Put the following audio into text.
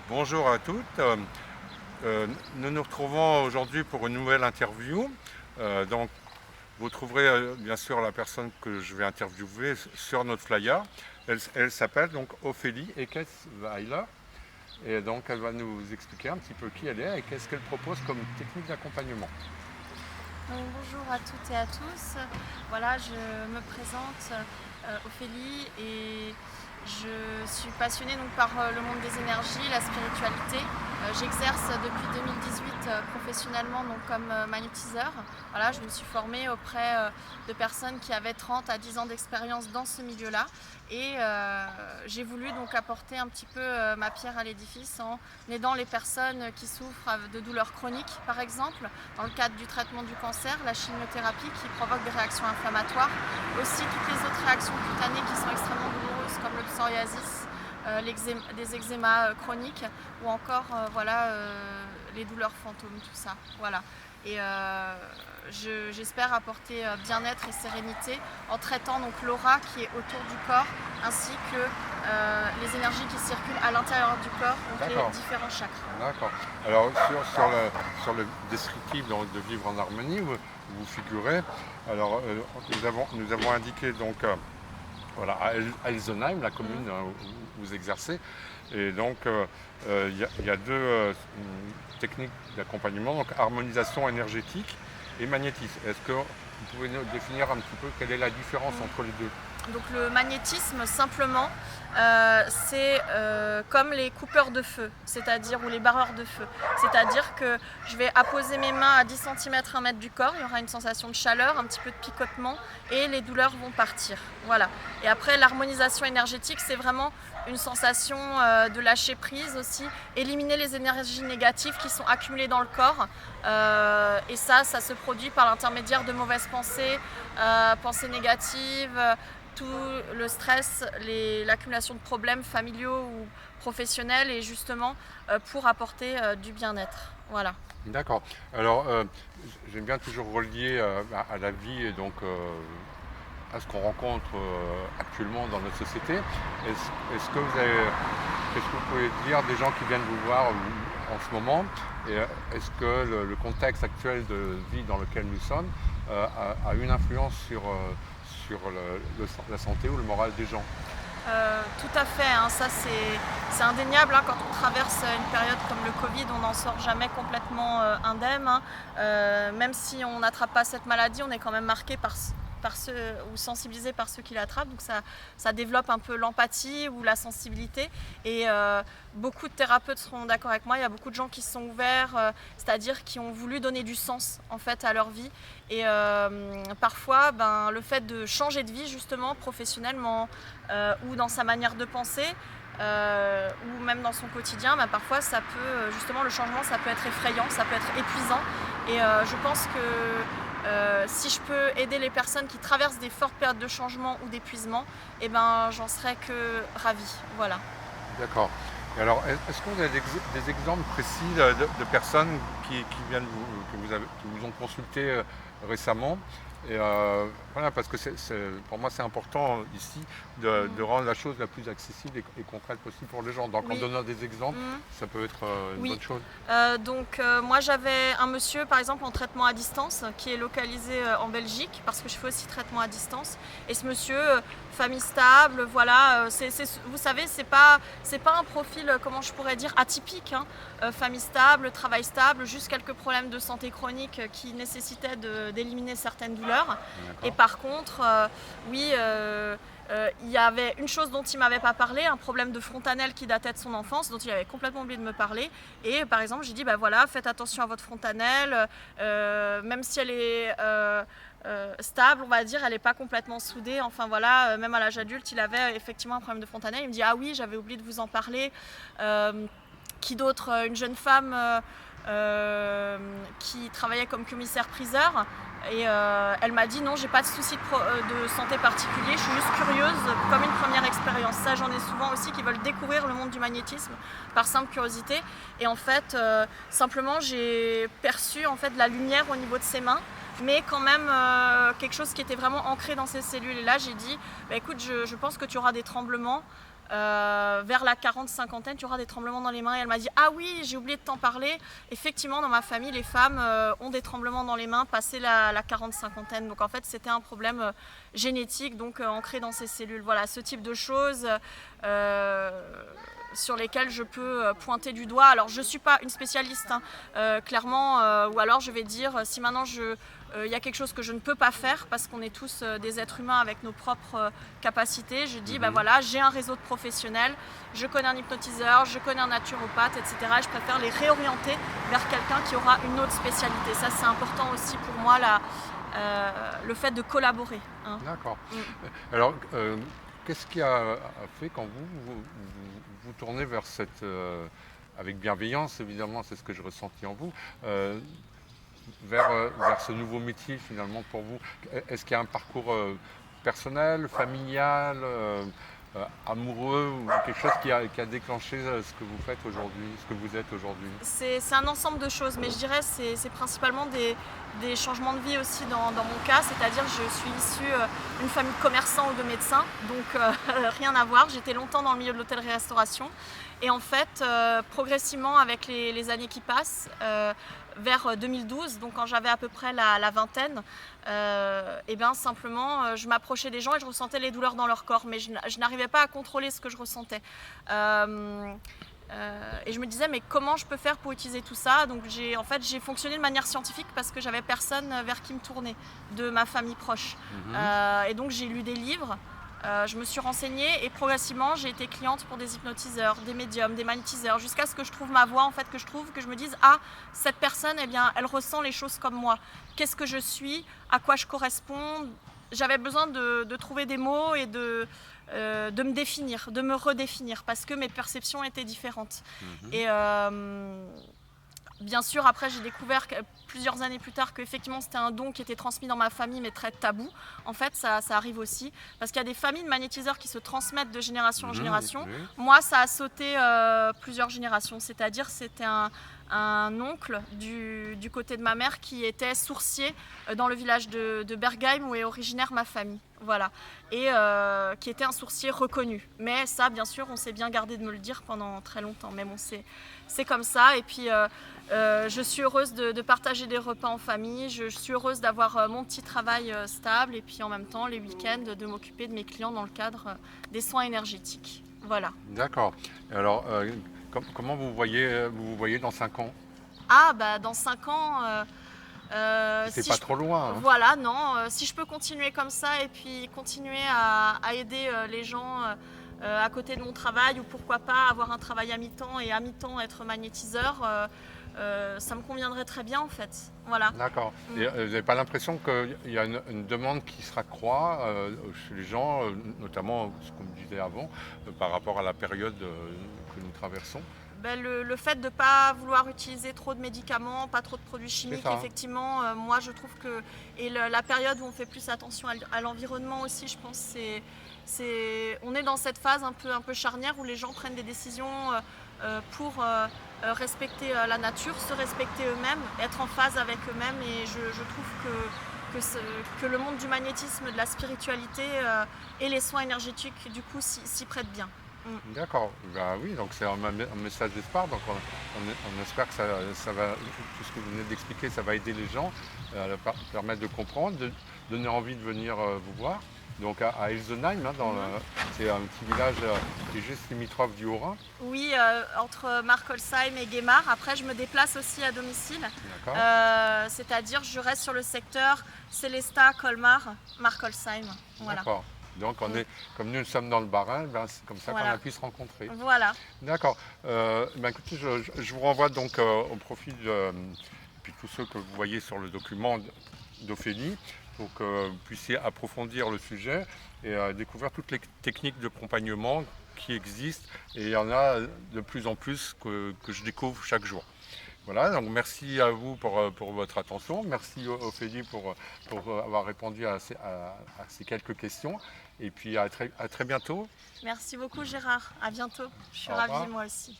Bonjour à toutes. Nous nous retrouvons aujourd'hui pour une nouvelle interview. Donc, vous trouverez bien sûr la personne que je vais interviewer sur notre flyer. Elle s'appelle donc Ophélie Ekes-Weiler. Et donc, elle va nous expliquer un petit peu qui elle est et qu'est-ce qu'elle propose comme technique d'accompagnement. Bonjour à toutes et à tous. Voilà, je me présente Ophélie et je suis passionnée donc, par le monde des énergies, la spiritualité. J'exerce depuis 2018 professionnellement donc, comme magnétiseur. Voilà, je me suis formée auprès de personnes qui avaient 30 à 10 ans d'expérience dans ce milieu-là. Et j'ai voulu donc apporter un petit peu ma pierre à l'édifice en aidant les personnes qui souffrent de douleurs chroniques, par exemple, dans le cadre du traitement du cancer, la chimiothérapie qui provoque des réactions inflammatoires, aussi toutes les autres réactions cutanées qui sont extrêmement douloureuses comme le psoriasis, des eczémas chroniques ou encore les douleurs fantômes, tout ça. Voilà. Et j'espère apporter bien-être et sérénité en traitant donc l'aura qui est autour du corps ainsi que les énergies qui circulent à l'intérieur du corps, donc les différents chakras. D'accord. Alors sur le descriptif donc, de vivre en harmonie, vous figurez. Alors nous avons indiqué donc voilà, à Elsenheim, la commune où vous exercez. Et donc, il y a deux techniques d'accompagnement, donc harmonisation énergétique et magnétisme. Est-ce que vous pouvez nous définir un petit peu quelle est la différence entre les deux? Donc le magnétisme, simplement, c'est comme les coupeurs de feu, c'est-à-dire, ou les barreurs de feu. C'est-à-dire que je vais apposer mes mains à 10 cm, 1 mètre du corps, il y aura une sensation de chaleur, un petit peu de picotement, et les douleurs vont partir. Voilà. Et après, l'harmonisation énergétique, c'est vraiment une sensation de lâcher prise aussi, éliminer les énergies négatives qui sont accumulées dans le corps. Et ça se produit par l'intermédiaire de mauvaises pensées, pensées négatives, tout le stress, l'accumulation de problèmes familiaux ou professionnels, et justement pour apporter du bien-être. Voilà. D'accord. Alors, j'aime bien toujours relier à la vie et donc à ce qu'on rencontre actuellement dans notre société. Est-ce que vous pouvez dire des gens qui viennent vous voir en ce moment, et est-ce que le contexte actuel de vie dans lequel nous sommes a une influence sur la santé ou le moral des gens? Tout à fait, hein, ça c'est indéniable, hein, quand on traverse une période comme le Covid, on n'en sort jamais complètement indemne, hein. Même si on n'attrape pas cette maladie, on est quand même marqué par ceux, ou sensibilisé par ceux qui l'attrapent, donc ça développe un peu l'empathie ou la sensibilité, et beaucoup de thérapeutes seront d'accord avec moi, il y a beaucoup de gens qui se sont ouverts, c'est-à-dire qui ont voulu donner du sens en fait à leur vie, et parfois le fait de changer de vie justement professionnellement ou dans sa manière de penser, ou même dans son quotidien, parfois ça peut, justement le changement, ça peut être effrayant, ça peut être épuisant, et je pense que si je peux aider les personnes qui traversent des fortes périodes de changement ou d'épuisement, j'en serais que ravie. Voilà. D'accord. Et alors, est-ce que vous avez des exemples précis de personnes qui viennent qui vous ont consulté récemment? Et voilà, parce que pour moi c'est important ici de rendre la chose la plus accessible et concrète possible pour les gens. Donc en donnant des exemples, ça peut être une bonne chose. Moi j'avais un monsieur par exemple en traitement à distance qui est localisé en Belgique, parce que je fais aussi traitement à distance, et ce monsieur, famille stable, voilà, vous savez, c'est pas un profil, comment je pourrais dire, atypique, hein. Famille stable, travail stable, juste quelques problèmes de santé chronique qui nécessitaient d'éliminer certaines douleurs. Et par contre, il y avait une chose dont il ne m'avait pas parlé, un problème de fontanelle qui datait de son enfance, dont il avait complètement oublié de me parler. Et par exemple, j'ai dit, voilà, faites attention à votre fontanelle, même si elle est stable, on va dire, elle n'est pas complètement soudée. Enfin voilà, même à l'âge adulte, il avait effectivement un problème de fontanelle. Il me dit, ah oui, j'avais oublié de vous en parler. Qui d'autre? Une jeune femme qui travaillait comme commissaire-priseur, et elle m'a dit non, j'ai pas de souci de santé particulier, je suis juste curieuse, comme une première expérience. Ça, j'en ai souvent aussi qui veulent découvrir le monde du magnétisme par simple curiosité, et en fait simplement j'ai perçu en fait de la lumière au niveau de ses mains, mais quand même quelque chose qui était vraiment ancré dans ses cellules. Et là j'ai dit, écoute, je pense que tu auras des tremblements, vers la 40-50aine, tu auras des tremblements dans les mains. Et elle m'a dit, ah oui, j'ai oublié de t'en parler. Effectivement, dans ma famille, les femmes ont des tremblements dans les mains passé la 40-50aine. Donc en fait, c'était un problème génétique, donc ancré dans ces cellules. Voilà, ce type de choses sur lesquelles je peux pointer du doigt. Alors je ne suis pas une spécialiste, hein, clairement, ou alors je vais dire, si maintenant il y a quelque chose que je ne peux pas faire, parce qu'on est tous des êtres humains avec nos propres capacités, je dis, voilà, j'ai un réseau de professionnels, je connais un hypnotiseur, je connais un naturopathe, etc. Et je préfère les réorienter vers quelqu'un qui aura une autre spécialité. Ça, c'est important aussi pour moi, le fait de collaborer. Hein. D'accord. Alors, qu'est-ce qui a fait quand vous tournez vers cette... avec bienveillance, évidemment, c'est ce que je ressentis en vous, vers ce nouveau métier, finalement, pour vous? Est-ce qu'il y a un parcours personnel, familial, amoureux, ou quelque chose qui a déclenché ce que vous faites aujourd'hui, ce que vous êtes aujourd'hui? C'est un ensemble de choses, mais je dirais que c'est principalement des changements de vie aussi dans mon cas, c'est-à-dire que je suis issue d'une famille de commerçants ou de médecins, donc rien à voir. J'étais longtemps dans le milieu de l'hôtellerie-restauration et en fait, progressivement avec les années qui passent, vers 2012, donc quand j'avais à peu près la vingtaine, et bien simplement je m'approchais des gens et je ressentais les douleurs dans leur corps, mais je n'arrivais pas à contrôler ce que je ressentais. Et je me disais, mais comment je peux faire pour utiliser tout ça? Donc j'ai fonctionné de manière scientifique parce que j'avais personne vers qui me tourner de ma famille proche. Et donc j'ai lu des livres, je me suis renseignée et progressivement j'ai été cliente pour des hypnotiseurs, des médiums, des magnétiseurs, jusqu'à ce que je trouve ma voie, en fait, que je me dise, ah, cette personne, eh bien, elle ressent les choses comme moi. Qu'est-ce que je suis? À quoi je corresponds? J'avais besoin de trouver des mots et de me définir, de me redéfinir, parce que mes perceptions étaient différentes. Et bien sûr, après, j'ai découvert plusieurs années plus tard qu'effectivement, c'était un don qui était transmis dans ma famille, mais très tabou. En fait, ça arrive aussi, parce qu'il y a des familles de magnétiseurs qui se transmettent de génération en génération. Moi, ça a sauté plusieurs générations, c'est-à-dire c'était un oncle du côté de ma mère qui était sourcier dans le village de Bergheim où est originaire ma famille. Voilà. Et qui était un sourcier reconnu. Mais ça, bien sûr, on s'est bien gardé de me le dire pendant très longtemps. Mais bon, c'est comme ça. Et puis, je suis heureuse de partager des repas en famille. Je suis heureuse d'avoir mon petit travail stable. Et puis, en même temps, les week-ends, de m'occuper de mes clients dans le cadre des soins énergétiques. Voilà. D'accord. Alors, comment vous vous voyez dans 5 ans? Ah, bah, dans 5 ans... c'est si pas trop loin. Hein. Voilà, non. Si je peux continuer comme ça et puis continuer à aider les gens à côté de mon travail, ou pourquoi pas avoir un travail à mi-temps et à mi-temps être magnétiseur, ça me conviendrait très bien en fait. Voilà. D'accord. Et vous n'avez pas l'impression qu'il y a une demande qui se raccroît chez les gens, notamment ce qu'on me disait avant, par rapport à la période que nous traversons? Ben, le fait de ne pas vouloir utiliser trop de médicaments, pas trop de produits chimiques, effectivement, moi je trouve que... Et la période où on fait plus attention à l'environnement aussi, je pense, on est dans cette phase un peu charnière où les gens prennent des décisions pour respecter la nature, se respecter eux-mêmes, être en phase avec eux-mêmes. Et je trouve que le monde du magnétisme, de la spiritualité et les soins énergétiques, du coup, s'y prêtent bien. D'accord, ben oui, donc c'est un message d'espoir, donc on espère que ça va, tout ce que vous venez d'expliquer, ça va aider les gens, permettre de comprendre, de donner envie de venir vous voir. Donc à Elsenheim, hein, c'est un petit village qui est juste limitrophe du Haut-Rhin. Oui, entre Markolsheim et Guémar. Après, je me déplace aussi à domicile. C'est-à-dire, je reste sur le secteur Célestat, Colmar, Markolsheim. Voilà. D'accord. Donc, comme nous sommes dans le Bas-Rhin, ben, c'est comme ça qu'on a pu se rencontrer. Voilà. D'accord. Ben, écoutez, je vous renvoie donc au profil puis tous ceux que vous voyez sur le document d'Ophélie, pour que vous puissiez approfondir le sujet et découvrir toutes les techniques d'accompagnement qui existent. Et il y en a de plus en plus que je découvre chaque jour. Voilà, donc merci à vous pour votre attention. Merci Ophélie pour avoir répondu à ces quelques questions. Et puis à très bientôt. Merci beaucoup Gérard, à bientôt. Je suis ravie moi aussi.